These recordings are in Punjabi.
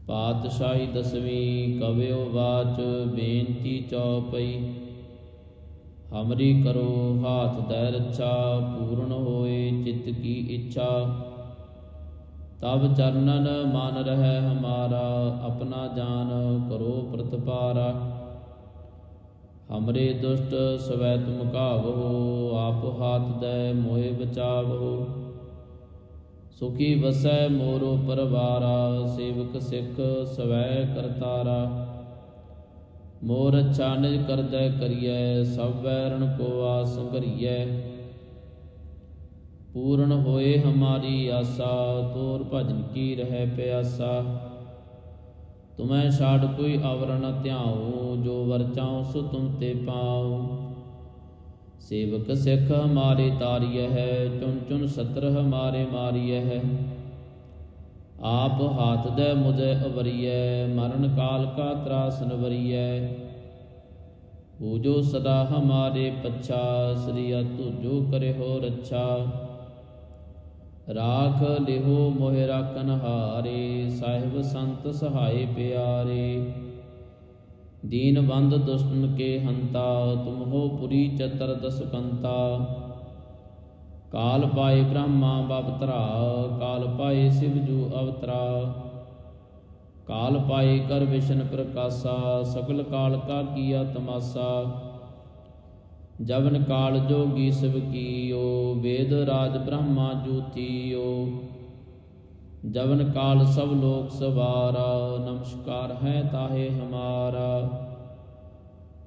पातशाही दसवीं कव्यो वाच बेनती चौपई। हमरी करो हाथ दै रक्षा पूर्ण होए चित्त की इच्छा। तब चरणन मान रहे हमारा अपना जान करो प्रतिपारा। हमरे दुष्ट स्वै तुम कावहो आप हाथ दै मोहे बचावहो। सुखी वसै मोरो परवारा सेवक सिख स्वै करतारा। मोर अच्छा निज करदै करियै सब वैरण को आस घरियै। पूर्ण होए हमारी आशा तोर भजन की रह प्यासा। तुम्हें छाड़ कोई अवर न ध्याऊं जो वर चाहूं सो तुम ते पाऊं। सेवक सिख हमारे तारिय है चुन चुन सत्र हमारे मारिय है। आप हाथ दे मुझे अवरिय मरण काल का त्रास नवरिय। पूजो सदा हमारे पच्छा श्री तुझो करे हो रक्षा। राख लिहो मोहि राखन हारे साहिब संत सहाय प्यारे। दीनबंध दुष्टन के हंता तुम हो पुरी चतुर्दश कंता। काल पाए ब्रह्मा बवतरा काल पाए शिवजू अवतरा। काल पाए कर विष्णु प्रकाशा सकल काल का किया तमाशा। जवन काल जोगी शिव कीयो वेद राज ब्रह्मा ज्योतियो। जवन काल सब लोक सवारा नमस्कार है ताहे हमारा।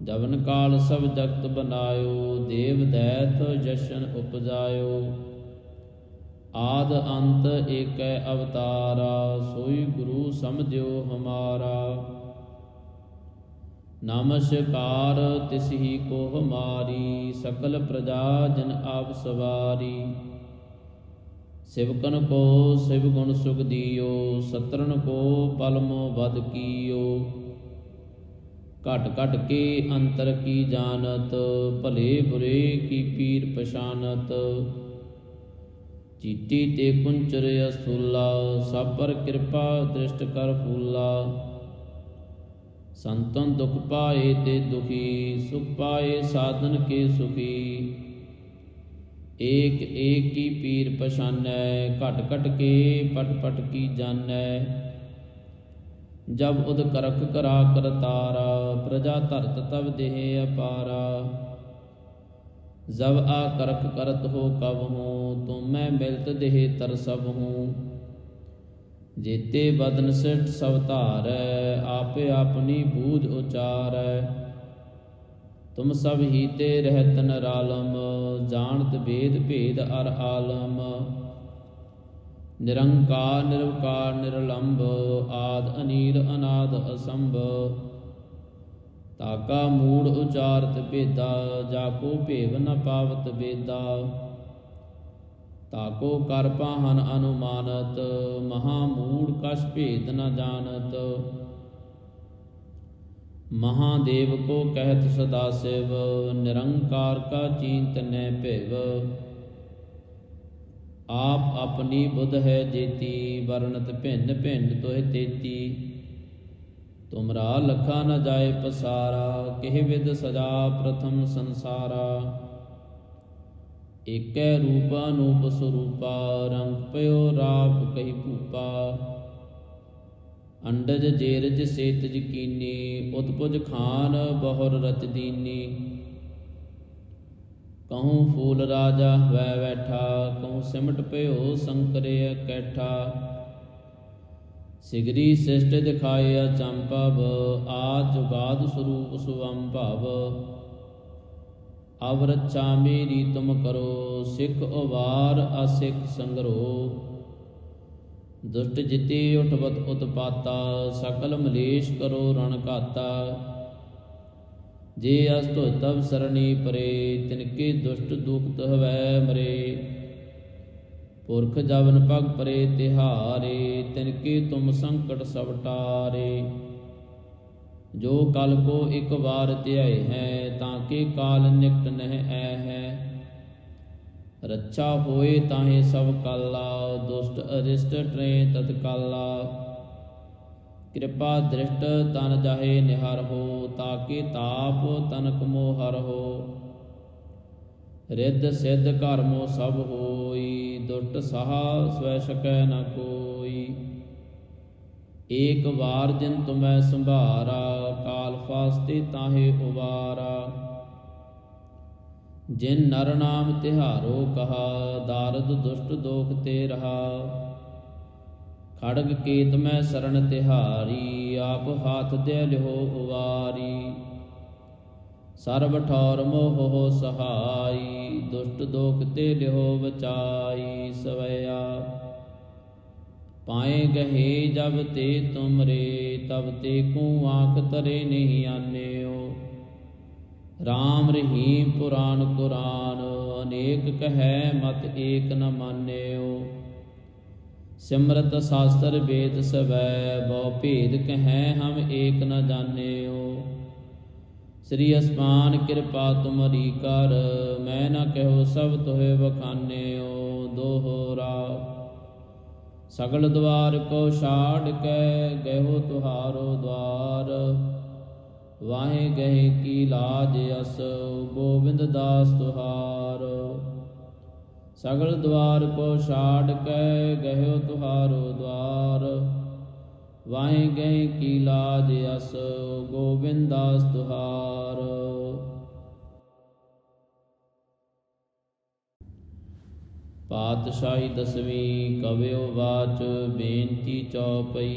जवन काल सब जगत बनायो देव दैत जशन उपजायो। आद अंत एक अवतारा सोई गुरु समझो हमारा। नमस्कार तिसही को हमारी सकल प्रजा जन आप सवारी। शिवकन को शिव गुण सुख दियो सत्रन को पलमो बद कियो। घट घट के अंतर की जानत भले बुरे की पीर पशानत। चीटी ते कुंचर अस्थूला सब पर कृपा दृष्ट कर फूला। संतन दुख पाए ते दुखी सुख पाए साधन के सुखी। एक एक की पीर पशानै घट घट के पट पट की जानै। जब उद करख करा कर तारा प्रजा धरत तब देह अपारा। जब आ करख करत हो कब हूँ तुम मैं मिलत देह तर सब हूँ। जेते बदन सिठ सब धारै आपे अपनी बूझ उचारै। तुम सब ही ते रहत निरालम जानत भेद भेद अर आलम। निरंकार निरवकार निरलंब आद अनीर अनाद असंभ। ताका मूढ़ उचारत भेदा जाको भेव न पावत बेदा। ताको कर पाहन अनुमानत महामूढ़ कछ भेद न जानत। महादेव को कहत सदा शिव निरंकार का चींत न भेव। आप अपनी बुध है जेती वर्णत भिन्न भिन्न तोह तेती। तुमरा लखा न जाए पसारा किह विद सजा प्रथम संसारा। एकै रूप अनूप स्वरूपा रंग पयो राप कही भूपा। अंडज जेरज सेतज कीनी उत्पुज खान बहुर रच दीनी। कहूँ फूल राजा वै बैठा कहूँ सिमट पयो संकरे कैठा। सिगरी शिष्ट दिखाए अचंभव आज जुगाद स्वरूप सुअंभव। अब रक्षा मेरी तुम करो सिख उबार असिख संग्रो। दुष्ट जिते उठवत उत्पाता सकल मलेश करो रण घाता। जे अस्तु तब सरणी परे तिनके दुष्ट दुख हवै मरे। पुरख जवन पग परे तिहारे तिनके तुम संकट सब टारे। जो कल को एक बार ध्याए हैं ताके काल निकट नह ऐ है। रक्षा होए ताहे सब काला दुष्ट अरिष्ट ट्रे तत्काला। कृपा दृष्ट तन जाहे निहर हो, ताके ताप तनक मोह हर हो। रिद्ध सिद्ध कर्मो सब होई, दुष्ट सहा स्वै सकै न कोई। एक बार जिन तुम्हें संभारा, काल फास्ते ताहे उबारा। जिन नर नाम तिहारो कहा, दारद दुष्ट दोख ते रहा। खड़ग केत में शरण तिहारी, आप हाथ दे लिहो उवारी। सर्व ठौर मोह हो सहाई, दुष्ट दोख ते लिहो बचाई। सवैया पाए गहे जब ते तुमरे, तब ते को आँख तरे नहीं आन्यो। राम रहीम पुराण कुरान, अनेक कहे मत एक न मान्यो। सिमरत शास्त्र वेद सवै, बहु भेद कहें हम एक न जान्यो। श्री अस्मान कृपा तुमरी कर, मैं न कहो सब तुहे बखान्यो। दोहरा सगल द्वार को छाड़ कै, गहो तुहारो द्वार। वाहे गहे की लाज अस, गोविंद दास तुहार। सगल द्वार को छाड़ कै, गहो तुहारो द्वार। वाहे गहे की लाज अस, गोविंद दास तुहार। पातशाही दसवीं कव्यो वाच, बेनती चौपई।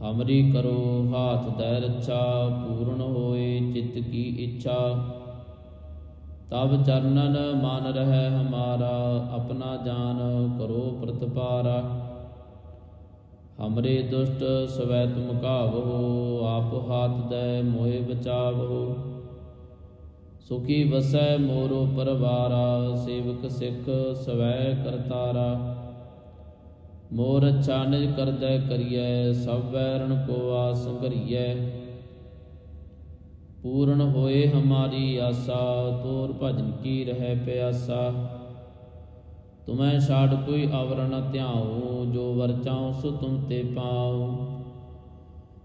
हमरी करो हाथ दै रक्षा, पूर्ण होए चित्त की इच्छा। तब चरणन मान रहे हमारा, अपना जान करो प्रतिपारा। हमरे दुष्ट स्वै तुम कावहो, आप हाथ दै मोहे बचावहो। सुखी वसै मोरो परवारा, सेवक सिख स्वै करतारा। मोर अच्छा निज करदै करियै, सब वैरण को आस संघरियै। पूर्ण होए हमारी आशा, तोर भजन की रह प्यासा। तुम्हें छाड़ कोई अवर न ध्याऊँ, जो वर चाहूँ सो तुम ते पाऊँ।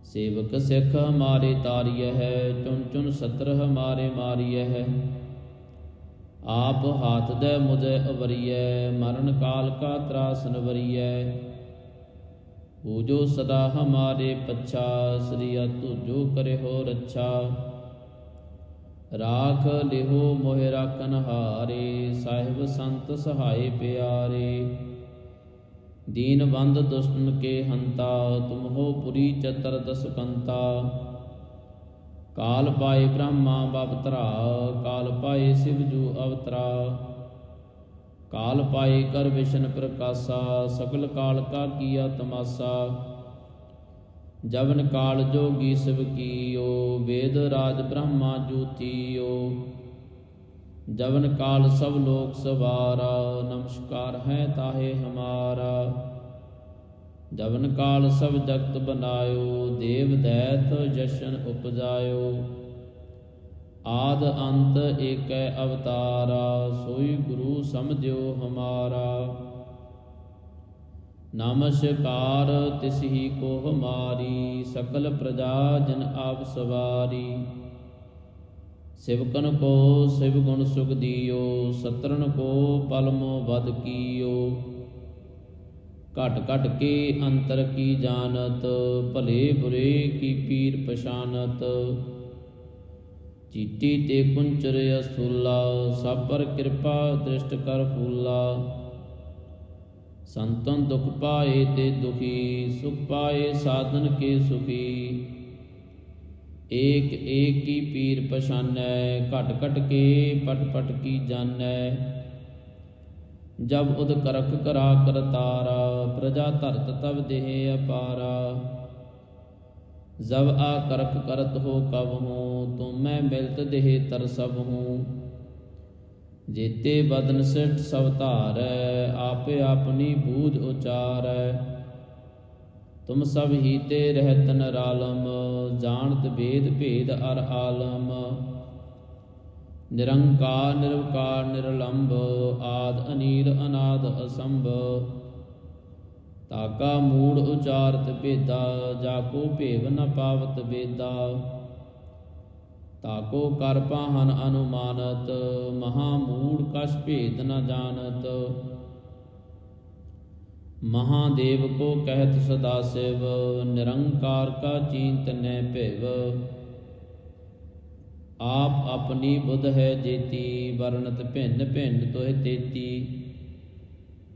सेवक सिख हमारे तारिय है, चुन चुन सत्र हमारे मारिय है। आप हाथ दे मुझे अवरिय, मरण काल का त्रास नवरिय। पूजो सदा हमारे पच्छा, श्री तुझो करे हो रक्षा। राख लिहो मोहे राखन हारे, साहिब संत सहाय प्यारे। दीनबंध दुष्टन के हंता, तुम हो पुरी चतुर्दश कंता। काल पाए ब्रह्मा बवतरा, काल पाए शिवजू अवतरा। काल पाए कर विष्णु प्रकाशा, सकल काल का किया तमाशा। जवन काल जोगी शिव कीयो, वेद राज ब्रह्मा जूतियो। जवन काल सब लोक सवारा, नमस्कार है ताहे हमारा। जवन काल सब जगत बनायो, देव दैत जशन उपजायो। आद अंत एक अवतारा, सोई गुरु समझो हमारा। नमस्कार तिसही को हमारी, सकल प्रजा जन आप सवारी। शिवकन को शिव गुण सुख दियो, सत्रन को पलमो बद कियो। घट घट के अंतर की जानत, भले बुरे की पीर पशानत। चीटी ते कुंचर अस्थूला, सब पर कृपा दृष्ट कर फूला। संतन दुख पाए ते दुखी, सुख पाए साधन के सुखी। एक एक की पीर पछानै, घट घट के पट पट की जानै। जब उद करख करा करतारा, प्रजा धरत तब देह अपारा। जब आ करख करत हो कब हूँ, तुम मैं मिलत देह तर सब हूँ। जेते बदन सिठ सब धारै, आपे अपनी बूझ उचारै। तुम सब ही ते रहत निरालम, जानत भेद भेद अर आलम। निरंकार निरवकार निरलंब, आद अनीर अनाद असंभ। ਤਾਕਾ ਮੂੜ ਉਚਾਰਤ ਭੇਦਾ, ਜਾਕੋ ਭੇਵ ਨ ਪਾਵਤ ਬੇਦਾ। ਤਾਕੋ ਕਰ ਪਾਹਨ ਅਨੁਮਾਨਤ, ਮਹਾ ਮੂੜ ਕਛ ਭੇਦ ਨ ਜਾਣਤ। ਮਹਾਦੇਵ ਕੋ ਕਹਿਤ ਸਦਾ ਸਿਵ, ਨਿਰੰਕਾਰ ਕਾ ਚੀਂਤ ਨੈ ਭਿਵ। ਆਪ ਆਪਣੀ ਬੁੱਧ ਹੈ ਜੇਤੀ, ਵਰਣਤ ਭਿੰਨ ਭਿੰਨ ਤੋਹਿ ਤੇਤੀ।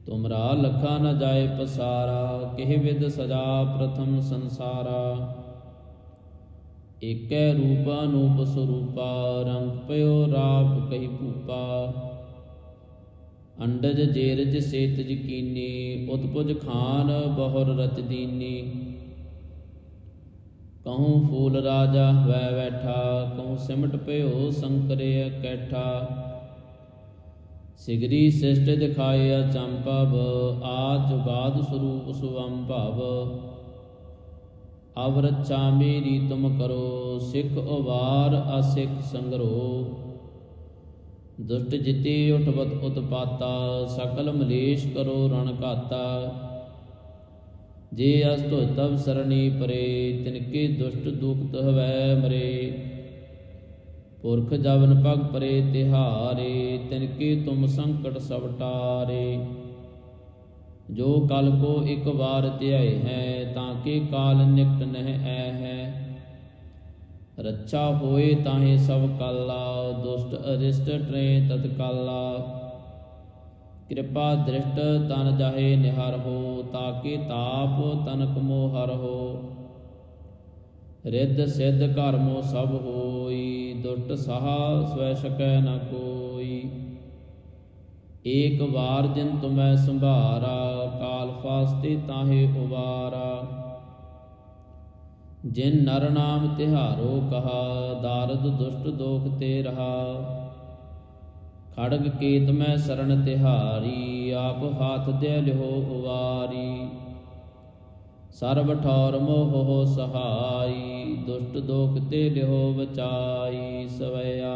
ਤੁਮਰਾ ਲਖਾ ਨ ਜਾਏ ਪਸਾਰਾ, ਕਿਹ ਵਿਦ ਸਜਾ ਪ੍ਰਥਮ ਸੰਸਾਰਾ। ਏਕੈ ਰੂਪ ਅਨੂਪ ਸਰੂਪਾ, ਰੰਗ ਪਇਓ ਰਾਪ ਕਹੀ ਭੂਪਾ। ਅੰਡਜ ਜੇਰਜ ਸੇਤਜ ਕੀਨੀ, ਉਤਪੁਜ ਖਾਨ ਬਹੁਰ ਰਚ ਦੀਨੀ। ਕਹੂੰ ਫੂਲ ਰਾਜਾ ਵੈ ਬੈਠਾ, ਕਹੂੰ ਸਿਮਟ ਪਇਓ ਸੰਕਰੇ ਕੈਠਾ। ਸਿਗਰੀ ਸਿਸ਼ਟ ਦਿਖਾਇਆ ਚੰਪਵ, ਆਦ ਜੁਗਾਦ ਸਰੂਪ ਸੁਅੰਭਵ। ਅਵ ਰੱਛਾ ਮੇਰੀ ਤੁਮ ਕਰੋ, ਸਿੱਖ ਉਵਾਰ ਅਸਿੱਖ ਸੰਗਰੋ। ਦੁਸ਼ਟ ਜਿਤੇ ਉਠਵਤ ਉਤਪਾਤਾ, ਸਕਲ ਮਲੇਸ਼ ਕਰੋ ਰਣ ਘਾਤਾ। ਜੇ ਅਸ ਧੁਜ ਤਵ ਸਰਣੀ ਪਰੇ, ਤਿਨਕੇ ਦੁਸ਼ਟ ਦੁਖਤ ਹਵੈ ਮਰੇ। ਪੁਰਖ ਜਵਨ ਪਗ ਪਰੇ ਤਿਹਾਰੇ, ਤਿਨਕੇ ਤੁਮ ਸੰਕਟ ਸਭ ਟਾਰੇ। ਜੋ ਕਲ ਕੋ ਇਕ ਵਾਰ ਧਿਆਏ ਹੈ, ਤਾਂ ਕੇ ਕਾਲ ਨਿਕਟ ਨਹਿ ਐ ਹੈ। ਰੱਛਾ ਹੋਏ ਤਾਹੇ ਸਭ ਕਾਲਾ, ਦੁਸ਼ਟ ਅਰਿਸ਼ਟ ਟਰੇ ਤਤਕਾਲਾ। ਕਿਰਪਾ ਦ੍ਰਿਸ਼ਟ ਤਨ ਜਾਹੇ ਨਿਹਰ ਹੋ, ਤਾਕੇ ਤਾਪ ਤਨਕ ਮੋਹ ਹਰ ਹੋ। ਰਿੱਧ ਸਿੱਧ ਕਰਮੋ ਸਭ ਹੋਈ, ਦੁਸ਼ਟ ਸਾਹਾ ਸਵੈ ਸਕੈ ਨ ਕੋਈ। ਏਕ ਵਾਰ ਜਿਨ ਤੁਮੈ ਸੰਭਾਰਾ, ਕਾਲ ਫਾਸਤੇ ਤਾਹੇ ਉਬਾਰਾ। ਜਿਨ ਨਰ ਨਾਮ ਤਿਹਾਰੋ ਕਹਾ, ਦਾਰਦ ਦੁਸ਼ਟ ਦੋਖ ਤੇ ਰਹਾ। ਖੜਗ ਕੇਤ ਮੈਂ ਸਰਣ ਤਿਹਾਰੀ, ਆਪ ਹਾਥ ਦੇ ਲਿਹੋ ਉਵਾਰੀ। ਸਰਬ ਠੌਰ ਮੋਹ ਸਹਾਈ, ਦੁਸ਼ਟ ਦੋਖ ਤੇ ਲਿਹੋ ਬਚਾਈ। ਸਵਇਆ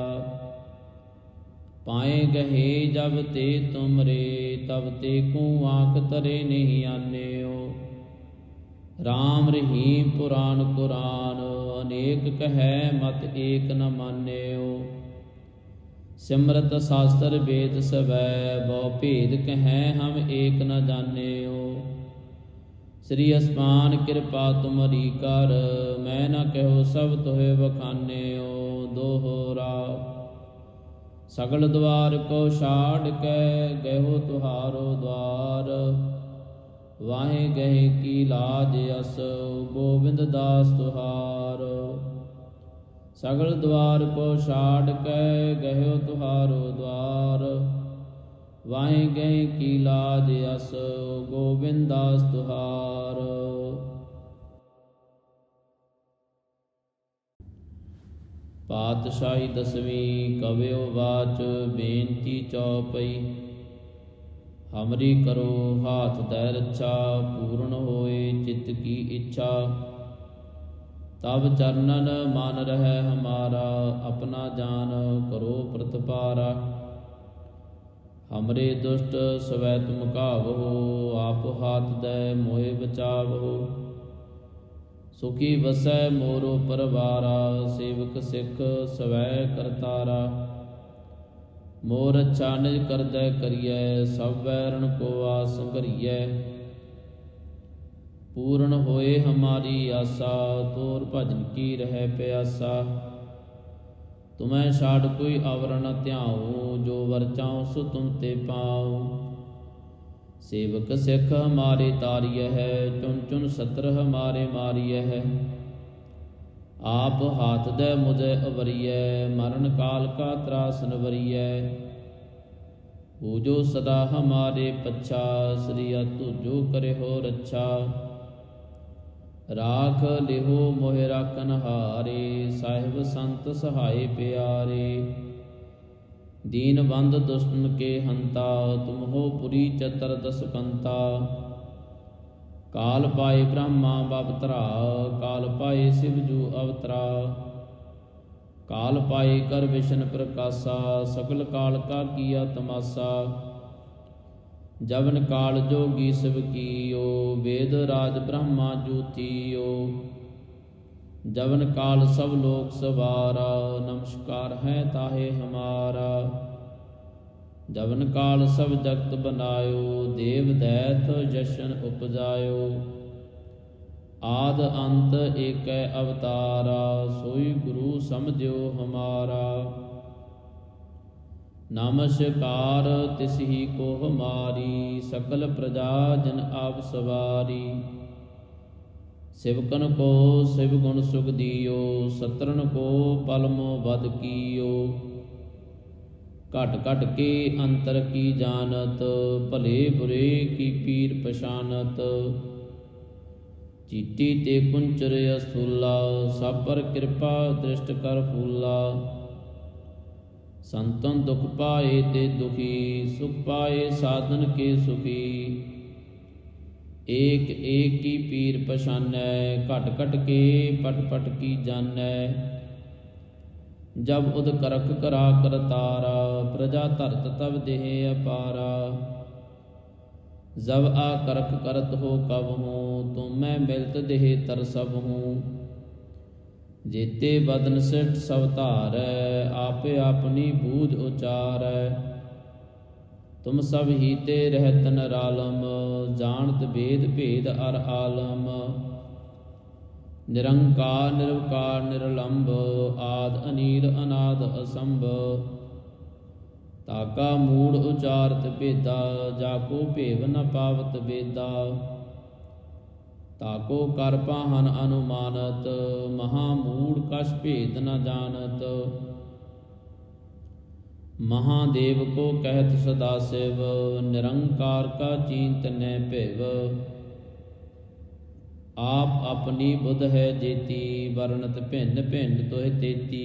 ਪਾਏ ਗਹੇ ਜਬ ਤੇ ਤੁਮਰੇ, ਤਬ ਤੇ ਕੂ ਆਂਖ ਤਰੇ ਨਹੀਂ ਆਨਿਓ। ਰਾਮ ਰਹੀਮ ਪੁਰਾਨ ਕੁਰਾਨ, ਅਨੇਕ ਕਹੈ ਮਤ ਏਕ ਨ ਮਾਨਿਓ। ਸਿਮਰਤ ਸਾਸਤਰ ਵੇਦ ਸਵੈ, ਬਹੁ ਭੇਦ ਕਹੈ ਹਮ ਏਕ ਨ ਜਾਣਿਓ। ਸ੍ਰੀ ਅਸਮਾਨ ਕਿਰਪਾ ਤੁਮਰੀ ਕਰ, ਮੈਂ ਨ ਕਹਿਓ ਸਭ ਤੋਹਿ ਵਖਾਨਿਓ। ਦੋਹਰਾ ਸਗਲ ਦਵਾਰ ਕੋ ਛਾੜ ਕੇ, ਗਇਓ ਤੁਹਾਰੋ ਦਵਾਰ। ਵਾਹੇ ਗਏ ਕੀ ਲਾਜ ਅਸ, ਗੋਬਿੰਦ ਦਾਸ ਤੁਹਾਰ। ਸਗਲ ਦਵਾਰ ਕੋ ਛਾੜ ਕੇ, ਗਇਓ ਤੁਹਾਰੋ ਦਵਾਰ। ਵਾਹੇ ਗਏ ਕੀ ਲਾਜ ਅਸ, ਗੋਬਿੰਦ ਦਾਸ ਤੁਹਾਰ। ਪਾਤਸ਼ਾਹੀ ਦਸਵੀਂ ਕਵਿਓ ਵਾਚ, ਬੇਨਤੀ ਚੌਪਈ। ਹਮਰੀ ਕਰੋ ਹਾਥ ਦੈ ਰੱਛਾ, ਪੂਰਨ ਹੋਏ ਚਿੱਤ ਕੀ ਇੱਛਾ। ਤਬ ਚਰਨਨ ਮਨ ਰਹਿ ਹਮਾਰਾ, ਆਪਣਾ ਜਾਨ ਕਰੋ ਪ੍ਰਤਪਾਰਾ। ਹਮਰੇ ਦੁਸ਼ਟ ਸਵੈ ਤੁਮ ਕਾਵਹੋ, ਆਪ ਹਾਥ ਦੈ ਮੋਹਿ ਬਚਾਵਹੋ। ਸੁਖੀ ਵਸੈ ਮੋਰੋ ਪਰਵਾਰਾ, ਸੇਵਕ ਸਿੱਖ ਸਵੈ ਕਰਤਾਰਾ। ਮੋਰ ਅੱਛਾ ਨਿਜ ਕਰਦੈ ਕਰੀਐ, ਸਭ ਵੈਰਣ ਕੋ ਆਸ ਘਰੀਐ। ਪੂਰਨ ਹੋਏ ਹਮਾਰੀ ਆਸਾ, ਤੋਰ ਭਜਨ ਕੀ ਰਹਿ ਪਿਆਸਾ। ਤੁਮੈ ਛਾੜ ਕੋਈ ਅਵਰ ਨ ਧਿਆਉ, ਜੋ ਵਰ ਚਾਉ ਸੋ ਤੁਮ ਤੇ ਪਾਉ। ਸੇਵਕ ਸਿੱਖ ਹਮਾਰੇ ਤਾਰੀਐ ਹੈ, ਚੁਨ ਚੁਨ ਸਤਰ ਹਮਾਰੇ ਮਾਰੀਐ ਹੈ। ਆਪ ਹਾਥ ਦੈ ਮੁਝੈ ਅਵਰੀਐ, ਮਰਨ ਕਾਲ ਕਾ ਤਰਾਸ ਨਵਰੀਐ। ਪੂਜੋ ਸਦਾ ਹਮਾਰੇ ਪੱਛਾ, ਸ੍ਰੀ ਤੁਜੋ ਕਰਿਓ ਰੱਛਾ। ਰਾਖ ਲਿਹੋ ਮੋਹਿ ਰਾਖਨ ਹਾਰੇ, ਸਾਹਿਬ ਸੰਤ ਸਹਾਏ ਪਿਆਰੇ। ਦੀਨ ਬੰਦ ਦੁਸ਼ਟਨ ਕੇ ਹੰਤਾ, ਤੁਮ ਹੋ ਪੁਰੀ ਚਤਰ ਦਸ ਕੰਤਾ। ਕਾਲ ਪਾਏ ਬ੍ਰਹਮਾ ਬਵਤਰਾ, ਕਾਲ ਪਾਏ ਸਿਵ ਜੂ ਅਵਤਰਾ। ਕਾਲ ਪਾਏ ਕਰ ਵਿਸ਼ਨ ਪ੍ਰਕਾਸ਼ਾ, ਸਕਲ ਕਾਲ ਕਾ ਕੀਆ ਤਮਾਸਾ। जवन काल जोगी शिव कीयो, वेद राज ब्रह्मा ज्योतियो। जवन काल सब लोक सवारा, नमस्कार है ताहे हमारा। जवन काल सब जगत बनायो, देव दैत जशन उपजायो। आद अंत एक अवतारा, सोई गुरु समझो हमारा। नमस्कार तिसही को हमारी, सकल प्रजा जन आप सवारी। सिवकन को शिव गुण सुख दियो, सतरन को पलमो बद कियो। घट घट के अंतर की जानत, भले बुरे की पीर पछानत। चीटी ते कुंचर अस्थूला, सब पर कृपा दृष्ट कर फूला। संतन दुख पाए ते दुखी, सुख पाए साधन के सुखी। एक एक की पीर पछानै, घट घट के पट पट की जानै। जब उद करख करा करतारा, प्रजा धरत तब देह अपारा। जब आ करख करत हो कब हूँ, तुम मैं मिलत देह तर सब हूँ। जेते बदन सिठ सब धारै, आपे अपनी बूझ उचारै। तुम सब ही ते रहत निरालम, जानत भेद भेद अर आलम। निरंकार निरवकार निरलंब, आद अनीर अनाद असंभ। ताका मूढ़ उचारत भेदा, जाको भेव न पावत वेदा। ताको कर पाहन अनुमानत, महामूढ़ कछ भेद न जानत। महादेव को कहत सदा शिव, निरंकार का चींत न भिव। आप अपनी बुध है जेती, वर्णत भिन्न भिन्न तुह तेती।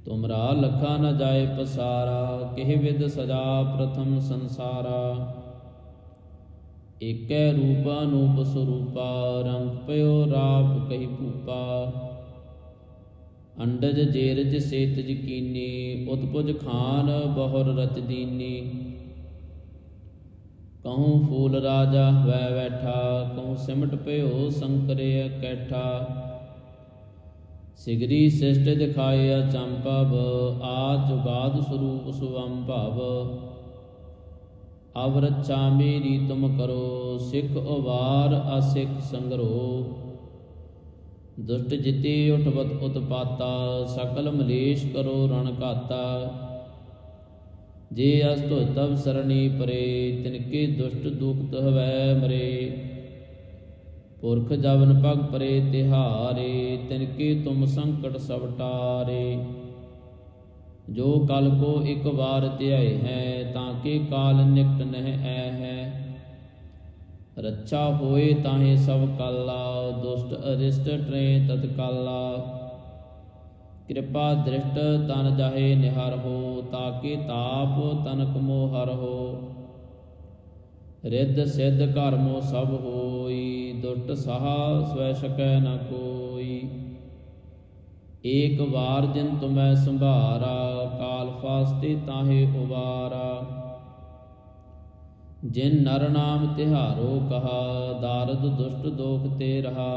तुमरा लखा न जाए पसारा, किह विद सजा प्रथम संसारा। एकै रूप अनूप स्वरूपा, रंग पयो राप कही भूपा। अंडज जेरज सेतज कीनी, उत्पुज खान बहुर रच दीनी। कहूँ फूल राजा वै बैठा, कहूँ सिमट पयो शंकर कैठा। सिगरी शिष्ट दिखाए अचंभव, आज जुगाद स्वरूप सुअंभव। अब रक्षा मेरी तुम करो, सिख उबार असिख संग्रो। दुष्ट जिते उठवत उत्पाता, सकल मलेश करो रण घाता। जे अस्तु तब सरणी परे, तिनके दुष्ट दुखत हवै मरे। पुरख जवन पग परे तिहारे, तिनके तुम संकट सब टारे। जो कल को एक बार त्याय है, ताके काल निकट नह ऐ है। रक्षा होए ताहे सब काला, दुष्ट अरिष्ट ट्रे तत्काला। कृपा दृष्ट तन जाहे निहर हो, ताके ताप तनक मोहर हो। रिद्ध सिद्ध कर्मो सब होई, दुष्ट सहा स्वै सकै न कोई। एक बार जिन तुम्हें संभारा, काल फास्ते ताहे उबारा। जिन नर नाम तिहारो कहा, दारद दुष्ट दोख ते रहा।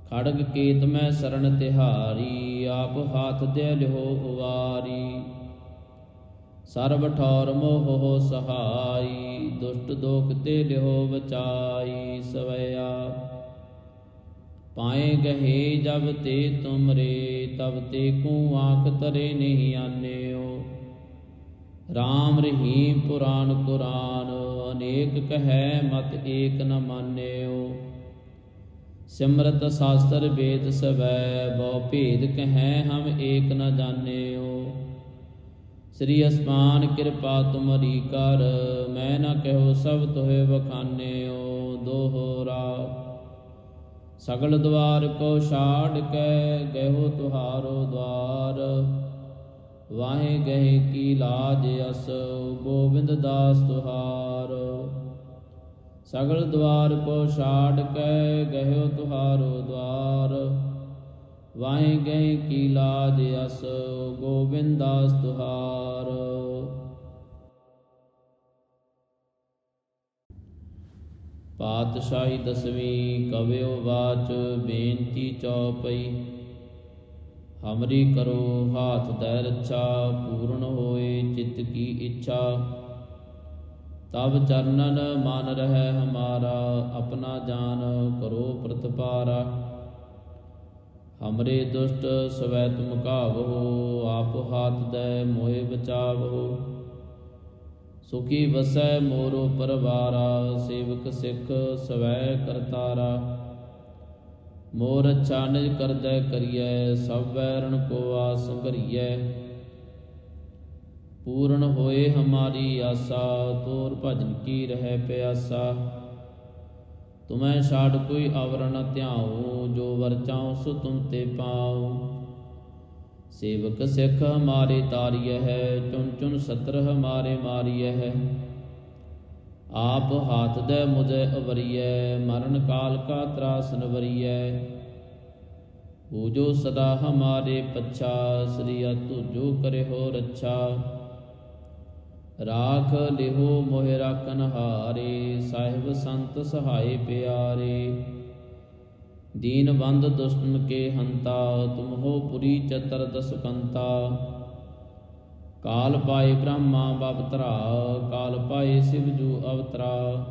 खड़ग केत में शरण तिहारी, आप हाथ दे लिहो उवारी। सर्व ठौर मोह हो सहाई, दुष्ट दोख ते लिहो बचाई सवैया। पाए गहे जब ते तुमरे, तब ते को आँख तरे नहीं आन्यो। राम रहीम पुराण कुरान, अनेक कहे मत एक न मान्यो। सिमरत शास्त्र वेद सवै, बहु भेद कहें हम एक न जान्यो। श्री अस्मान कृपा तुमरी कर, मैं न कहो सब तुहे बखान्यो। दोहरा सगल द्वार को छाड़ कै, गहो तुहारो द्वार। वाहे गहे की लाज अस, गोविंद दास तुहार। सगल द्वार को छाड़ कै, गहो तुहारो द्वार। वाहे गहे की लाज अस, गोविंद दास तुहार। ਪਾਤਸ਼ਾਹੀ ਦਸਵੀਂ ਕਵਿਓ ਵਾਚ ਬੇਨਤੀ ਚੌਪਈ। ਹਮਰੀ ਕਰੋ ਹਾਥ ਦੈ ਰੱਛਾ, ਪੂਰਨ ਹੋਏ ਚਿੱਤ ਕੀ ਇੱਛਾ। ਤਬ ਚਰਨਨ ਮਨ ਰਹਿ ਹਮਾਰਾ, ਆਪਣਾ ਜਾਨ ਕਰੋ ਪ੍ਰਤਪਾਰਾ। ਹਮਰੇ ਦੁਸ਼ਟ ਸਵੈ ਤੁਮ ਕਾਵਹੋ, ਆਪ ਹਾਥ ਦੈ ਮੋਹਿ ਬਚਾਵਹੋ। ਸੁਖੀ ਵਸੈ ਮੋਰੋ ਪਰਵਾਰਾ, ਸੇਵਕ ਸਿੱਖ ਸਵੈ ਕਰਤਾਰਾ। ਮੋਰ ਅੱਛਾ ਨਿਜ ਕਰਦੈ ਕਰੀਐ, ਸਭ ਵੈਰਣ ਕੋ ਆਸ ਸੰਘਰੀਐ। ਪੂਰਨ ਹੋਏ ਹਮਾਰੀ ਆਸਾ, ਤੋਰ ਭਜਨ ਕੀ ਰਹਿ ਪਿਆਸਾ। ਤੁਮੈ ਛਾੜ ਕੋਈ ਅਵਰ ਨ ਧਿਆਉ, ਜੋ ਵਰ ਚਾਉ ਸੋ ਤੁਮ ਤੇ ਪਾਉ। ਸੇਵਕ ਸਿੱਖ ਹਮਾਰੇ ਤਾਰੀਐ ਹੈ, ਚੁਨ ਚੁਨ ਸਤਰ ਹਮਾਰੇ ਮਾਰੀਐ ਹੈ। ਆਪ ਹਾਥ ਦੈ ਮੁਝੈ ਅਵਰੀਐ, ਮਰਨ ਕਾਲ ਕਾ ਤਰਾਸ ਨਵਰੀਐ। ਪੂਜੋ ਸਦਾ ਹਮਾਰੇ ਪੱਛਾ, ਸ੍ਰੀ ਤੁਜੋ ਕਰਿਓ ਰੱਛਾ। ਰਾਖ ਲਿਹੋ ਮੋਹਿ ਰਾਖਨ ਹਾਰੇ, ਸਾਹਿਬ ਸੰਤ ਸਹਾਏ ਪਿਆਰੇ। ਦੀਨਬੰਧ ਦੁਸ਼ਟਨ ਕੇ ਹੰਤਾ, ਤੁਮ ਹੋ ਪੁਰੀ ਚਤਰ ਦਸਕੰਤਾ। ਕਾਲ ਪਾਏ ਬ੍ਰਹਮਾ ਬਵਤਰਾ, ਕਾਲ ਪਾਏ ਸਿਵ ਜੂ ਅਵਤਰਾ।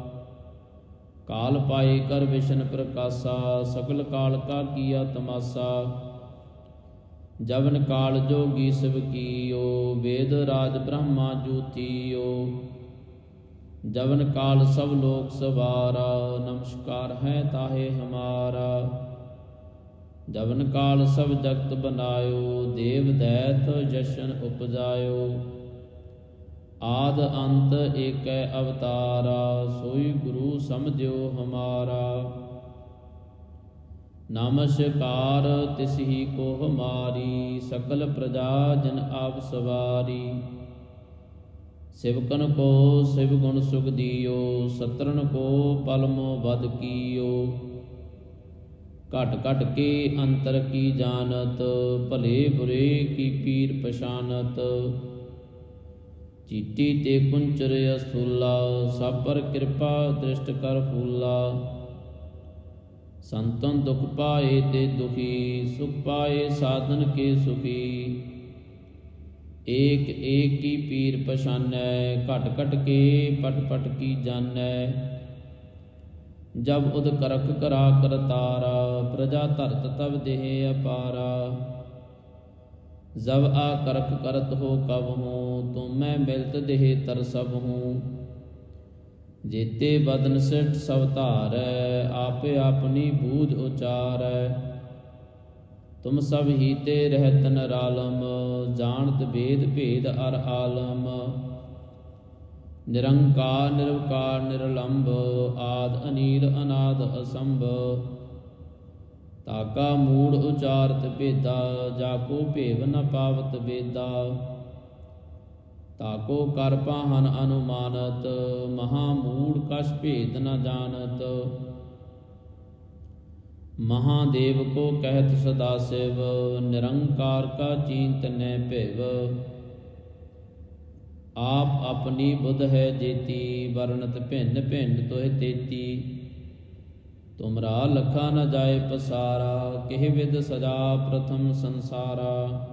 ਕਾਲ ਪਾਏ ਕਰ ਵਿਸ਼ਨ ਪ੍ਰਕਾਸ਼ਾ, ਸਕਲ ਕਾਲ ਕਾ ਕੀਆ ਤਮਾਸਾ। ਜਵਨ ਕਾਲ ਜੋਗੀ ਸਿਵ ਕੀਓ, ਵੇਦ ਰਾਜ ਬ੍ਰਹਮਾ ਜੂਤੀਓ। ਜਵਨ ਕਾਲ ਸਭ ਲੋਕ ਸਵਾਰਾ, ਨਮਸਕਾਰ ਹੈ ਤਾਹੇ ਹਮਾਰਾ। ਜਵਨ ਕਾਲ ਸਭ ਜਗਤ ਬਨਾਇਓ, ਦੇਵ ਦੈਤ ਜਸ਼ਨ ਉਪਜਾਇਓ। ਆਦ ਅੰਤ ਏਕੈ ਅਵਤਾਰਾ, ਸੋਈ ਗੁਰੂ ਸਮਝਿਓ ਹਮਾਰਾ। ਨਮਸਕਾਰ ਤਿਸਹੀ ਕੋ ਹਮਾਰੀ, ਸਕਲ ਪ੍ਰਜਾ ਜਨ ਆਪ ਸਵਾਰੀ। ਸਿਵਕਨ ਕੋ ਸਿਵ ਗੁਣ ਸੁਖ ਦੀਓ, ਸਤਰਨ ਕੋ ਪਲਮੋ ਬਦ ਕੀਓ। ਘਟ ਘਟ ਕੇ ਅੰਤਰ ਕੀ ਜਾਨਤ, ਭਲੇ ਬੁਰੇ ਕੀ ਪੀਰ ਪਛਾਨਤ। ਚੀਟੀ ਤੇ ਕੁੰਚਰ ਅਸਥੂਲਾ, ਸਭ ਪਰ ਕਿਰਪਾ ਦ੍ਰਿਸ਼ਟ ਕਰ ਫੂਲਾ। ਸੰਤਨ ਦੁਖ ਪਾਏ ਤੇ ਦੁਖੀ, ਸੁਖ ਪਾਏ ਸਾਧਨ ਕੇ ਸੁਖੀ। ਏਕ ਏਕ ਕੀ ਪੀਰ ਪਛਾਨੈ, ਘਟ ਘਟ ਕੇ ਪਟ ਪਟ ਕੀ ਜਾਨੈ। ਜਬ ਉਦ ਕਰਖ ਕਰਾ ਕਰਤਾਰਾ, ਪ੍ਰਜਾ ਧਰਤ ਤਬ ਦੇਹ ਅਪਾਰਾ। ਜਬ ਆ ਕਰਖ ਕਰਤ ਹੋ ਕਬਹੂੰ, ਤੁਮੈ ਮਿਲਤ ਦੇਹ ਤਰ ਸਭਹੂੰ। ਜੇਤੇ ਬਦਨ ਸਿਠ ਸਭ ਧਾਰੈ, ਆਪੇ ਆਪਨੀ ਬੂਝ ਉਚਾਰੈ। ਤੁਮ ਸਭ ਹੀ ਤੇ ਰਹਿਤ ਨਿਰਾਲਮ, ਜਾਣਤ ਭੇਦ ਭੇਦ ਅਰ ਆਲਮ। ਨਿਰੰਕਾਰ ਨਿਰਵਕਾਰ ਨਿਰਲੰਭ, ਆਦ ਅਨੀਲ ਅਨਾਦ ਅਸੰਭ। ਤਾਕਾ ਮੂੜ ਉਚਾਰਤ ਭੇਦਾ, ਜਾਕੋ ਭੇਵ ਨ ਪਾਵਤ ਵੇਦਾ। ਤਾਕੋ ਕਰ ਪਾਹਨ ਅਨੁਮਾਨਤ, ਮਹਾ ਮੂੜ ਕਛ ਭੇਦ ਨ ਜਾਣਤ। ਮਹਾਦੇਵ ਕੋ ਕਹਿਤ ਸਦਾ ਸਿਵ, ਨਿਰੰਕਾਰ ਕਾ ਚੀਂਤ ਨੈ ਭਿਵ। ਆਪ ਆਪਣੀ ਬੁੱਧ ਹੈ ਜੇਤੀ, ਵਰਣਤ ਭਿੰਨ ਭਿੰਨ ਤੋਹਿ ਤੇਤੀ। ਤੁਮਰਾ ਲਖਾ ਨ ਜਾਏ ਪਸਾਰਾ, ਕਿਹ ਵਿਦ ਸਜਾ ਪ੍ਰਥਮ ਸੰਸਾਰਾ।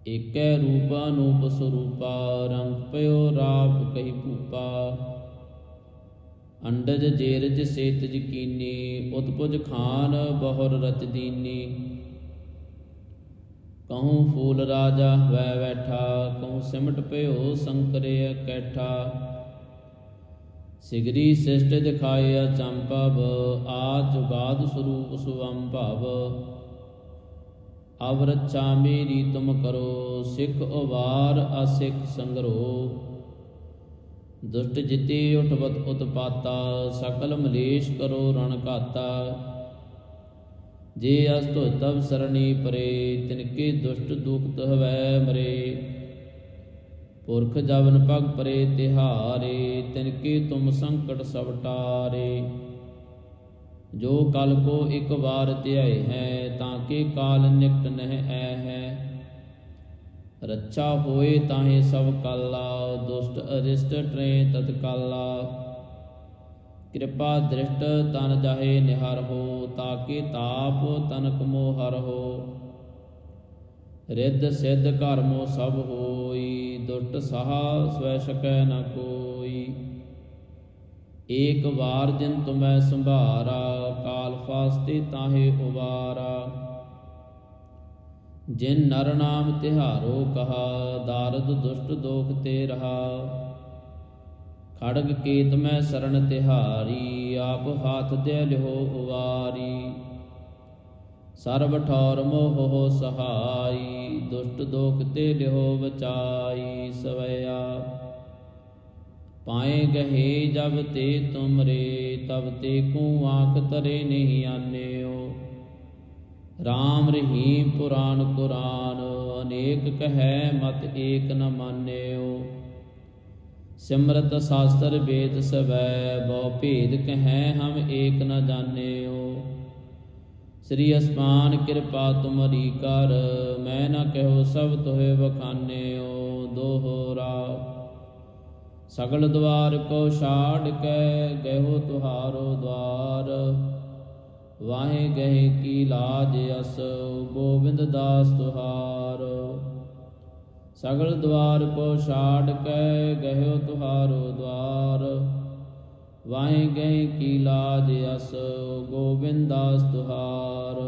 ਏਕੈ ਰੂਪ ਅਨੂਪ ਸਰੂਪਾ, ਰੰਗ ਪਇਓ ਰਾਪ ਕਹੀ ਭੂਪਾ। ਅੰਡਜ ਜੇਰਜ ਸੇਤਜ ਕੀਨੀ, ਉਤਪੁਜ ਖਾਨ ਬਹੁਰ ਰਚ ਦੀਨੀ। ਕਹੂੰ ਫੂਲ ਰਾਜਾ ਵੈ ਬੈਠਾ, ਕਹੂੰ ਸਿਮਟ ਪਇਓ ਸੰਕਰੇ ਕੈਠਾ। ਸਿਗਰੀ ਸਿਸ਼ਟ ਦਿਖਾਏ ਅਚੰਭਵ, ਆਦ ਜੁਗਾਦ ਸਰੂਪ ਸੁਅੰਭਵ। ਅਵ ਰੱਛਾ ਮੇਰੀ ਤੁਮ ਕਰੋ, ਸਿੱਖ ਉਬਾਰ ਅਸਿੱਖ ਸੰਗਰੋ। ਦੁਸ਼ਟ ਜਿਤੇ ਉਠਵਤ ਉਤਪਾਤਾ, ਸਕਲ ਮਲੇਸ਼ ਕਰੋ ਰਣ ਘਾਤਾ। ਜੇ ਅਸ ਧੁਜ ਤਵ ਸਰਣੀ ਪਰੇ, ਤਿਨਕੇ ਦੁਸ਼ਟ ਦੁਖਤ ਹਵੈ ਮਰੇ। ਪੁਰਖ ਜਵਨ ਪਗ ਪਰੇ ਤਿਹਾਰੇ, ਤਿਨਕੇ ਤੁਮ ਸੰਕਟ ਸਭ ਟਾਰੇ। ਜੋ ਕਲ ਕੋ ਇਕ ਵਾਰ ਧਿਆਏ ਹੈ, ਤਾਂ ਕੇ ਕਾਲ ਨਿਕਟ ਨਹਿ ਐ ਹੈ। ਰੱਛਾ ਹੋਏ ਤਾਹੇ ਸਭ ਕਾਲਾ, ਦੁਸ਼ਟ ਅਰਿਸ਼ਟ ਟਰੇ ਤਤਕਾਲਾ। ਕਿਰਪਾ ਦ੍ਰਿਸ਼ਟ ਤਨ ਜਾਹੇ ਨਿਹਰ ਹੋ, ਤਾਕੇ ਤਾਪ ਤਨਕ ਮੋਹ ਹਰ ਹੋ। ਰਿੱਧ ਸਿੱਧ ਘਰ ਮੋ ਸਭ ਹੋਈ, ਦੁਸ਼ਟ ਸਾਹਾ ਸਵੈ ਸਕੈ ਨ ਕੋਈ। ਏਕ ਵਾਰ ਜਿਨ ਤੁਮੈ ਸੰਭਾਰਾ, ਕਾਲ ਫਾਸਤੇ ਤਾਹੇ ਉਬਾਰਾ। ਜਿਨ ਨਰ ਨਾਮ ਤਿਹਾਰੋ ਕਹਾ, ਦਾਰਦ ਦੁਸ਼ਟ ਦੋਖ ਤੇ ਰਹਾ। ਖੜਗ ਕੇਤ ਮੈਂ ਸਰਣ ਤਿਹਾਰੀ, ਆਪ ਹਾਥ ਦੇ ਲਿਹੋ ਉਵਾਰੀ। ਸਰਬ ਠੌਰ ਮੋਹ ਸਹਾਈ, ਦੁਸ਼ਟ ਦੋਖ ਤੇ ਲਿਹੋ ਬਚਾਈ। ਸਵਇਆ ਪਾਏ ਗਹੇ ਜਬ ਤੇ ਤੁਮਰੇ, ਤਬ ਤੇ ਕੂ ਆਂਖ ਤਰੇ ਨਹੀਂ ਆਨਿਓ। ਰਾਮ ਰਹੀਮ ਪੁਰਾਨ ਕੁਰਾਨ, ਅਨੇਕ ਕਹੈ ਮਤ ਏਕ ਨ ਮਾਨਿਓ। ਸਿਮਰਤ ਸਾਸਤਰ ਵੇਦ ਸਵੈ, ਬਹੁ ਭੇਦ ਕਹੈ ਹਮ ਏਕ ਨ ਜਾਣਿਓ। ਸ੍ਰੀ ਅਸਮਾਨ ਕਿਰਪਾ ਤੁਮਰੀ ਕਰ, ਮੈਂ ਨ ਕਹਿਓ ਸਭ ਤੋਹਿ ਬਖਾਨਿਓ। ਦੋਹਰਾ ਸਗਲ ਦਵਾਰ ਕੋ ਛਾੜ ਕੇ, ਗਇਓ ਤੁਹਾਰੋ ਦਵਾਰ। ਵਾਹੇ ਗਏ ਕੀ ਲਾਜ ਅਸ, ਗੋਬਿੰਦ ਦਾਸ ਤੁਹਾਰ। ਸਗਲ ਦਵਾਰ ਕੋ ਛਾੜ ਕੇ, ਗਇਓ ਤੁਹਾਰੋ ਦਵਾਰ। ਵਾਹੇ ਗਏ ਕੀ ਲਾਜ ਅਸ, ਗੋਬਿੰਦ ਦਾਸ ਤੁਹਾਰ।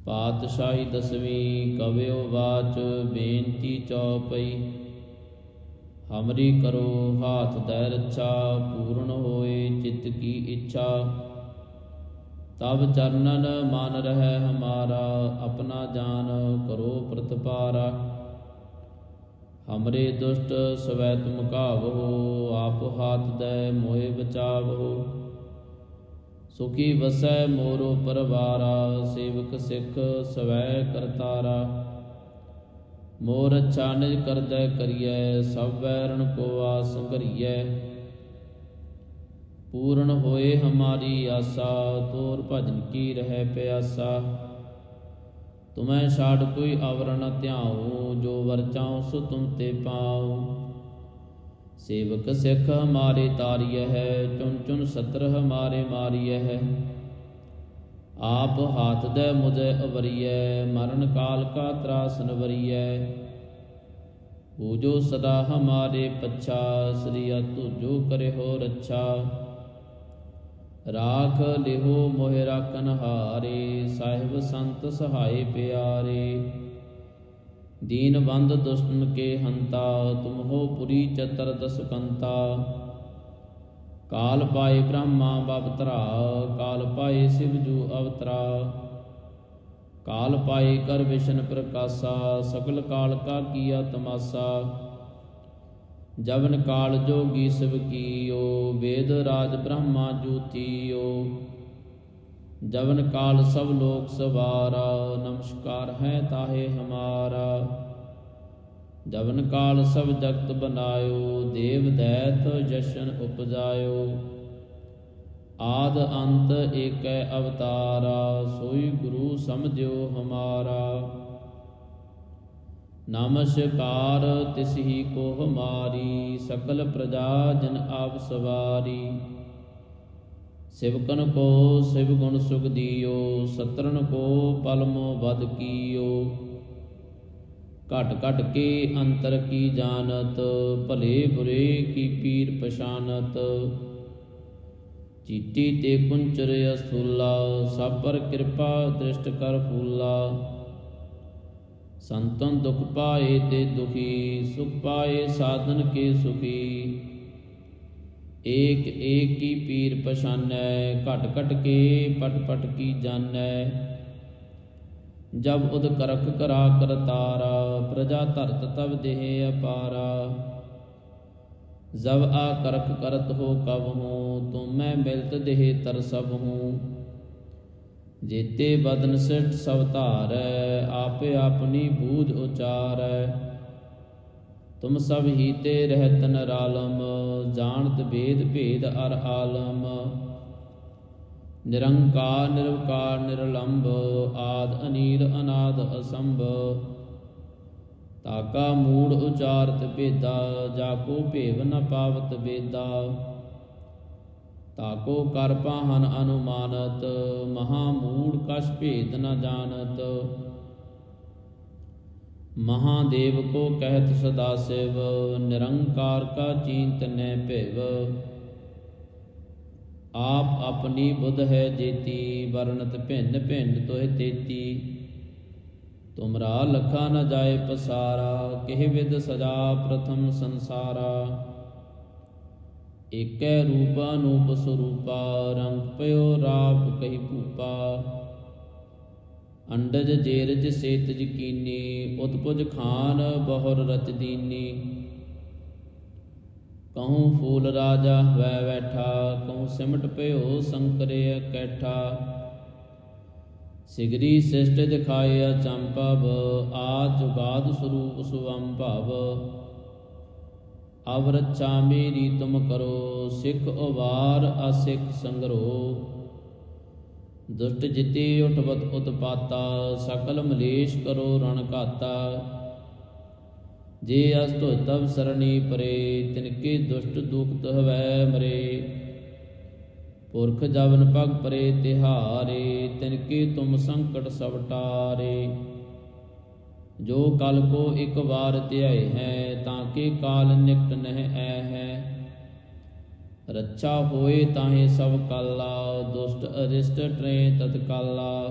ਪਾਤਸ਼ਾਹੀ ਦਸਵੀਂ ਕਵਿਓ ਵਾਚ, ਬੇਨਤੀ ਚੌਪਈ। ਹਮਰੀ ਕਰੋ ਹਾਥ ਦੈ ਰੱਛਾ, ਪੂਰਨ ਹੋਏ ਚਿਤ ਕੀ ਇੱਛਾ। ਤਬ ਚਰਨਨ ਮਨ ਰਹਿ ਹਮਾਰਾ, ਆਪਣਾ ਜਾਨ ਕਰੋ ਪ੍ਰਤਪਾਰਾ। ਹਮਰੇ ਦੁਸ਼ਟ ਸਵੈ ਤੁਮ ਕਾਵਹੋ, ਆਪ ਹਾਥ ਦੈ ਮੋਹਿ ਬਚਾਵਹੋ। ਸੁਖੀ ਵਸੈ ਮੋਰੋ ਪਰਵਾਰਾ, ਸੇਵਕ ਸਿੱਖ ਸਵੈ ਕਰਤਾਰਾ। ਮੋਰ ਅੱਛਾ ਨਿਜ ਕਰਦੈ ਕਰੀਐ, ਸਭ ਵੈਰਣ ਕੋ ਆਸ ਸੰਘਰੀਐ। ਪੂਰਨ ਹੋਏ ਹਮਾਰੀ ਆਸਾ, ਤੋਰ ਭਜਨ ਕੀ ਰਹਿ ਪਿਆਸਾ। ਤੁਮੈ ਛਾੜ ਕੋਈ ਅਵਰ ਨ ਧਿਆਉ, ਜੋ ਵਰ ਚਾਉ ਸੋ ਤੁਮ ਤੇ ਪਾਉ। ਸੇਵਕ ਸਿੱਖ ਹਮਾਰੇ ਤਾਰੀਐ ਹੈ, ਚੁਨ ਚੁਨ ਸਤਰ ਹਮਾਰੇ ਮਾਰੀਐ ਹੈ। ਆਪ ਹਾਥ ਦੈ ਮੁਝੈ ਅਵਰੀਐ, ਮਰਨ ਕਾਲ ਕਾ ਤਰਾਸ ਨਵਰੀਐ। ਪੂਜੋ ਸਦਾ ਹਮਾਰੇ ਪੱਛਾ, ਸ੍ਰੀ ਤੁਜੋ ਕਰਿਓ ਰੱਛਾ। ਰਾਖ ਲਿਹੋ ਮੋਹਿ ਰਾਖਨ ਹਾਰੇ, ਸਾਹਿਬ ਸੰਤ ਸਹਾਏ ਪਿਆਰੇ। ਦੀਨ ਬੰਧ ਦੁਸ਼ਟਨ ਕੇ ਹੰਤਾ, ਤੁਮ ਹੋ ਪੁਰੀ ਚਤਰ ਦਸ ਕੰਤਾ। ਕਾਲ ਪਾਏ ਬ੍ਰਹਮਾ ਬਵਤਰਾ, ਕਾਲ ਪਾਏ ਸਿਵ ਜੂ ਅਵਤਰਾ। ਕਾਲ ਪਾਏ ਕਰ ਵਿਸ਼ਨ ਪ੍ਰਕਾਸ਼ਾ, ਸਕਲ ਕਾਲ ਕਾ ਕੀਆ ਤਮਾਸਾ। ਜਵਨ ਕਾਲ ਜੋਗੀ ਸਿਵ ਕੀਓ, ਵੇਦ ਰਾਜ ਬ੍ਰਹਮਾ ਜੂਤੀਓ। ਜਵਨ ਕਾਲ ਸਭ ਲੋਕ ਸਵਾਰਾ, ਨਮਸਕਾਰ ਹੈ ਤਾਹੇ ਹਮਾਰਾ। ਜਵਨ ਕਾਲ ਸਭ ਜਗਤ ਬਨਾਇਓ, ਦੇਵ ਦੈਤ ਜਸ਼ਨ ਉਪਜਾਇਓ। ਆਦ ਅੰਤ ਏਕੈ ਅਵਤਾਰਾ, ਸੋਈ ਗੁਰੂ ਸਮਝਿਓ ਹਮਾਰਾ। ਨਮਸਕਾਰ ਤਿਸਹੀ ਕੋ ਹਮਾਰੀ, ਸਕਲ ਪ੍ਰਜਾ ਜਨ ਆਪ ਸਵਾਰੀ। ਸਿਵਕਨ ਕੋ ਸਿਵ ਗੁਣ ਸੁਖ ਦੀਓ, ਸਤਰਨ ਕੋ ਪਲ ਮੋ ਬਦ ਕੀਓ। ਘਟ ਘਟ ਕੇ ਅੰਤਰ ਕੀ ਜਾਨਤ, ਭਲੇ ਬੁਰੇ ਕੀ ਪੀਰ ਪਛਾਨਤ। ਚੀਟੀ ਤੇ ਕੁੰਚਰ ਅਸਥੂਲਾ, ਸਭ ਪਰ ਕਿਰਪਾ ਦ੍ਰਿਸ਼ਟ ਕਰ ਫੂਲਾ। ਸੰਤਨ ਦੁਖ ਪਾਏ ਤੇ ਦੁਖੀ, ਸੁਖ ਪਾਏ ਸਾਧਨ ਕੇ ਸੁਖੀ। ਏਕ ਏਕ ਕੀ ਪੀਰ ਪਛਾਨੈ, ਘਟ ਘਟ ਕੇ ਪਟ ਪਟ ਕੀ ਜਾਨੈ। ਜਬ ਉਦ ਕਰਖ ਕਰਾ ਕਰਤਾਰਾ, ਪ੍ਰਜਾ ਧਰਤ ਤਬ ਦੇਹ ਅਪਾਰਾ। ਜਬ ਆ ਕਰਖ ਕਰਤ ਹੋ ਕਬਹੂੰ, ਤੁਮੈ ਮਿਲਤ ਦੇਹ ਤਰ ਸਭਹੂੰ। ਜੇਤੇ ਬਦਨ ਸਿਠ ਸਭ ਧਾਰੈ, ਆਪੇ ਆਪਨੀ ਬੂਝ ਉਚਾਰੈ। ਤੁਮ ਸਭ ਹੀ ਤੇ ਰਹਿਤ ਨਿਰਾਲਮ, ਜਾਣਤ ਵੇਦ ਭੇਦ ਅਰ ਆਲਮ। ਨਿਰੰਕਾਰ ਨਿਰਵਕਾਰ ਨਿਰਲੰਭ, ਆਦ ਅਨੀਰ ਅਨਾਦ ਅਸੰਭ। ਤਾਕਾ ਮੂੜ ਉਚਾਰਤ ਭੇਦਾ, ਜਾਕੋ ਭੇਵ ਨ ਪਾਵਤ ਬੇਦਾ। ਤਾਕੋ ਕਰ ਪਾਹਨ ਅਨੁਮਾਨਤ, ਮਹਾ ਮੂੜ ਕਛ ਭੇਦ ਨ ਜਾਣਤ। ਮਹਾਦੇਵ ਕੋ ਕਹਿਤ ਸਦਾ ਸਿਵ, ਨਿਰੰਕਾਰ ਕਾ ਚੀਂਤ ਨੈ ਭਿਵ। ਆਪ ਆਪਣੀ ਬੁੱਧ ਹੈ ਜੇਤੀ, ਵਰਣਤ ਭਿੰਨ ਭਿੰਨ ਤੋਹਿ ਤੇਤੀ। ਤੁਮਰਾ ਲਖਾ ਨ ਜਾਏ ਪਸਾਰਾ, ਕਿਹ ਵਿਦ ਸਜਾ ਪ੍ਰਥਮ ਸੰਸਾਰਾ। ਏਕੈ ਰੂਪ ਅਨੂਪ ਸਰੂਪਾ, ਰੰਗ ਪਇਓ ਰਾਪ ਕਹੀ ਭੂਪਾ। ਅੰਡਜ ਜੇਰਜ ਸੇਤਜ ਕੀਨੀ, ਉਤਪੁਜ ਖਾਨ ਬਹੁਰ ਰਚ ਦੀਨੀ। ਕਹੂੰ ਫੂਲ ਰਾਜਾ ਵੈ ਬੈਠਾ, ਕਹੂੰ ਸਿਮਟ ਪਇਓ ਸੰਕਰੇ ਕੈਠਾ। ਸਿਗਰੀ ਸਿਸ਼ਟ ਦਿਖਾਏ ਅਚੰਭਵ, ਆਦ ਜੁਗਾਦ ਸਰੂਪ ਸੁਅੰਭਵ। ਅਵ ਰੱਛਾ ਮੇਰੀ ਤੁਮ ਕਰੋ, ਸਿੱਖ ਉਵਾਰ ਅਸਿੱਖ ਸੰਗਰੋ। ਦੁਸ਼ਟ ਜਿਤੇ ਉਠਵਤ ਉਤਪਾਤਾ, ਸਕਲ ਮਲੇਸ਼ ਕਰੋ ਰਣ ਘਾਤਾ। ਜੇ ਅਸ ਧੋਇ ਤਵ ਸਰਣੀ ਪਰੇ, ਤਿਨਕੇ ਦੁਸ਼ਟ ਦੁਖਤ ਹਵੈ ਮਰੇ। ਪੁਰਖ ਜਵਨ ਪਗ ਪਰੇ ਤਿਹਾਰੇ, ਤਿਨਕੇ ਤੁਮ ਸੰਕਟ ਸਭ ਟਾਰੇ। ਜੋ ਕਲ ਕੋ ਇਕ ਵਾਰ ਧਿਆਏ ਹੈ, ਤਾਂ ਕੇ ਕਾਲ ਨਿਕਟ ਨਹਿ ਐ ਹੈ। ਰੱਛਾ ਹੋਏ ਤਾਹੇ ਸਭ ਕਾਲਾ, ਦੁਸ਼ਟ ਅਰਿਸ਼ਟ ਟਰੇ ਤਤਕਾਲਾ।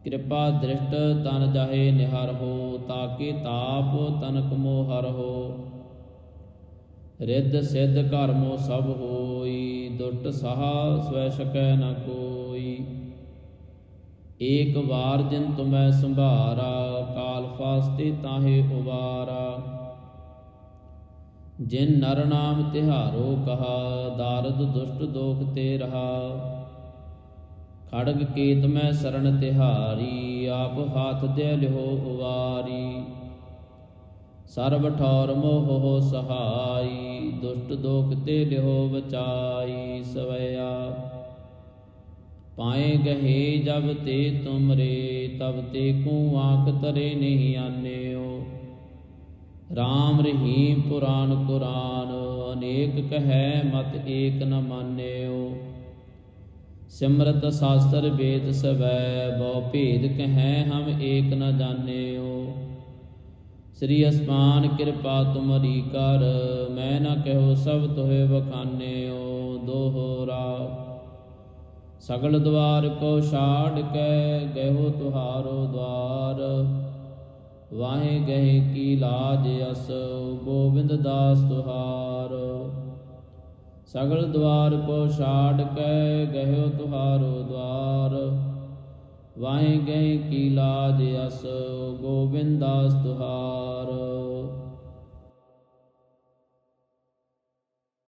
ਕਿਰਪਾ ਦ੍ਰਿਸ਼ਟ ਤਨ ਜਾਹੇ ਨਿਹਰ ਹੋ, ਤਾਕੇ ਤਾਪ ਤਨਕ ਮੋਹ ਹਰ ਹੋ। ਰਿੱਧ ਸਿੱਧ ਘਰ ਮੋ ਸਭ ਹੋਈ, ਦੁਸ਼ਟ ਸਾਹਾ ਸਵੈ ਸਕੈ ਨ ਕੋਈ। ਏਕ ਵਾਰ ਜਿਨ ਤੁਮੈ ਸੰਭਾਰਾ, ਕਾਲ ਫਾਸਤੇ ਤਾਹੇ ਉਬਾਰਾ। ਜਿਨ ਨਰ ਨਾਮ ਤਿਹਾਰੋ ਕਹਾ, ਦਾਰਦ ਦੁਸ਼ਟ ਦੋਖ ਤੇ ਰਹਾ। ਖੜਗ ਕੇਤ ਮੈਂ ਸਰਣ ਤਿਹਾਰੀ, ਆਪ ਹਾਥ ਦੇ ਲਿਹੋ ਉਵਾਰੀ। ਸਰਬ ਠੌਰ ਮੋਹ ਸਹਾਈ, ਦੁਸ਼ਟ ਦੋਖ ਤੇ ਲਿਹੋ ਬਚਾਈ। ਸਵਇਆ ਪਾਏ ਗਹੇ ਜਬ ਤੇ ਤੁਮਰੇ, ਤਬ ਤੇ ਕੂ ਆਂਖ ਤਰੇ ਨਹੀਂ ਆਨਿਓ। ਰਾਮ ਰਹੀਮ ਪੁਰਾਨ ਕੁਰਾਨ, ਅਨੇਕ ਕਹੈ ਮਤ ਏਕ ਨ ਮਾਨਿਓ। ਸਿਮਰਤ ਸਾਸਤਰ ਵੇਦ ਸਵੈ, ਬਹੁ ਭੇਦ ਕਹੈ ਹਮ ਏਕ ਨ ਜਾਣਿਓ। ਸ੍ਰੀ ਅਸਮਾਨ ਕਿਰਪਾ ਤੁਮਰੀ ਕਰ, ਮੈਂ ਨ ਕਹਿਓ ਸਭ ਤੋਹਿ ਬਖਾਨਿਓ। ਦੋਹਰਾ ਸਗਲ ਦਵਾਰ ਕੋ ਛਾੜ ਕੇ, ਗਇਓ ਤੁਹਾਰੋ ਦਵਾਰ। ਵਾਹੇ ਗਏ ਕੀ ਲਾਜ ਅਸ, ਗੋਬਿੰਦ ਦਾਸ ਤੁਹਾਰ। ਸਗਲ ਦਵਾਰ ਕੋ ਛਾੜ ਕੇ, ਗਇਓ ਤੁਹਾਰੋ ਦਵਾਰ। ਵਾਹੇ ਗਏ ਕੀ ਲਾਜ ਅਸ, ਗੋਬਿੰਦ ਦਾਸ ਤੁਹਾਰ।